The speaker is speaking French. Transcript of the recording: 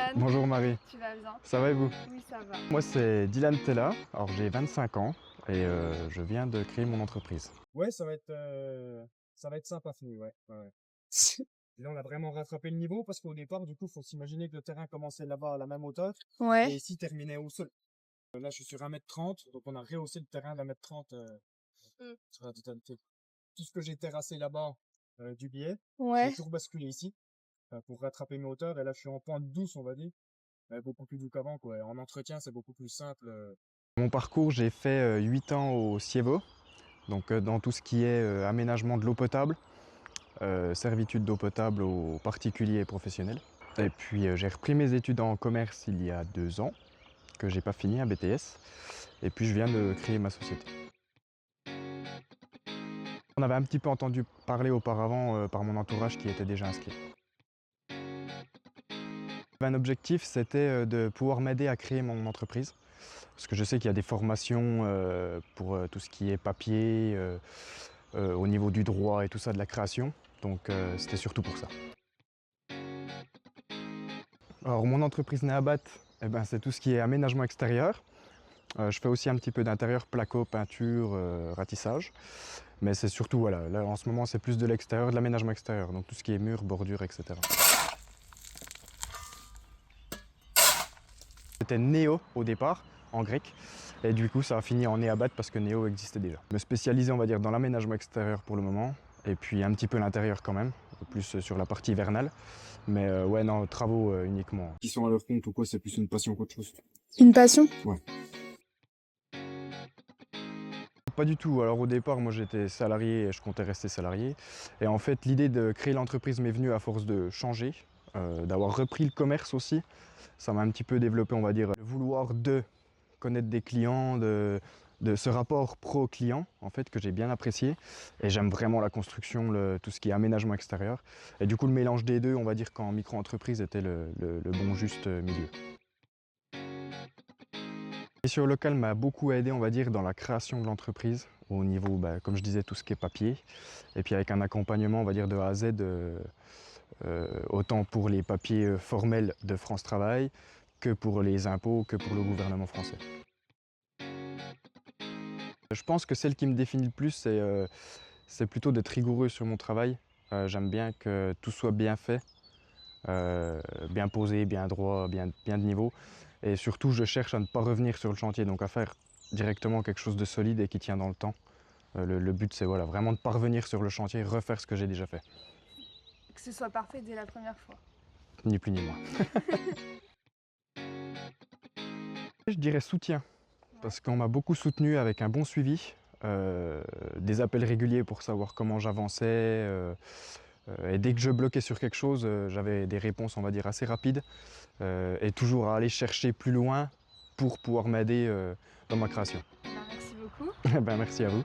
Dylan, Bonjour Marie, tu vas bien? ça va et vous? Oui, ça va. Moi c'est Dylan Tella, alors j'ai 25 ans et je viens de créer mon entreprise. Ouais, ça va être sympa fini, ouais, ouais, ouais. Là, on a vraiment rattrapé le niveau parce qu'au départ, du coup, faut s'imaginer que le terrain commençait là-bas à la même hauteur et Ouais. ici terminait au sol. Là, je suis sur 1,30 m, donc on a rehaussé le terrain d'1,30 m sur la totalité. Tout ce que j'ai terrassé là-bas du biais, j'ai Ouais. tout rebasculé ici pour rattraper mes hauteurs et là, je suis en pente douce, on va dire, beaucoup plus doux qu'avant, quoi. Et en entretien, c'est beaucoup plus simple. Mon parcours, j'ai fait 8 ans au CIEVO, donc dans tout ce qui est aménagement de l'eau potable, servitude d'eau potable aux particuliers et professionnels. Et puis j'ai repris mes études en commerce il y a 2 ans, que j'ai pas fini, un BTS, et puis je viens de créer ma société. On avait un petit peu entendu parler auparavant par mon entourage qui était déjà inscrit. Un objectif, c'était de pouvoir m'aider à créer mon entreprise. Parce que je sais qu'il y a des formations pour tout ce qui est papier, au niveau du droit et tout ça, de la création. Donc c'était surtout pour ça. Alors mon entreprise Neabat, eh ben, c'est tout ce qui est aménagement extérieur. Je fais aussi un petit peu d'intérieur, placo, peinture, ratissage. Mais c'est surtout, voilà, là en ce moment c'est plus de l'extérieur, de l'aménagement extérieur. Donc tout ce qui est murs, bordures, etc. C'était Néo au départ, en grec, et du coup ça a fini en Néabat parce que Néo existait déjà. Me spécialiser, on va dire, dans l'aménagement extérieur pour le moment, et puis un petit peu l'intérieur quand même, plus sur la partie hivernale. Mais ouais, non, travaux uniquement. Qui sont à leur compte ou quoi, c'est plus une passion qu'autre chose. Une passion? Ouais. Pas du tout. Alors au départ, moi j'étais salarié et je comptais rester salarié. Et en fait, l'idée de créer l'entreprise m'est venue à force de changer, d'avoir repris le commerce aussi. Ça m'a un petit peu développé, on va dire, le vouloir de connaître des clients, de ce rapport pro-client en fait que j'ai bien apprécié. Et j'aime vraiment la construction, tout ce qui est aménagement extérieur. Et du coup, le mélange des deux, on va dire qu'en micro-entreprise était le bon juste milieu. Les SEO local m'a beaucoup aidé, on va dire, dans la création de l'entreprise, au niveau, comme je disais, tout ce qui est papier, et puis avec un accompagnement, on va dire, de A à Z, autant pour les papiers formels de France Travail, que pour les impôts, que pour le gouvernement français. Je pense que celle qui me définit le plus, c'est plutôt d'être rigoureux sur mon travail. J'aime bien que tout soit bien fait, bien posé, bien droit, bien de niveau. Et surtout, je cherche à ne pas revenir sur le chantier, donc à faire directement quelque chose de solide et qui tient dans le temps. Le but, c'est voilà, vraiment de ne pas revenir sur le chantier et refaire ce que j'ai déjà fait. Que ce soit parfait dès la première fois. Ni plus ni moins. Je dirais soutien, parce qu'on m'a beaucoup soutenu avec un bon suivi, des appels réguliers pour savoir comment j'avançais. Et dès que je bloquais sur quelque chose, j'avais des réponses, on va dire, assez rapides, et toujours à aller chercher plus loin pour pouvoir m'aider dans ma création. Merci beaucoup. Ben, merci à vous.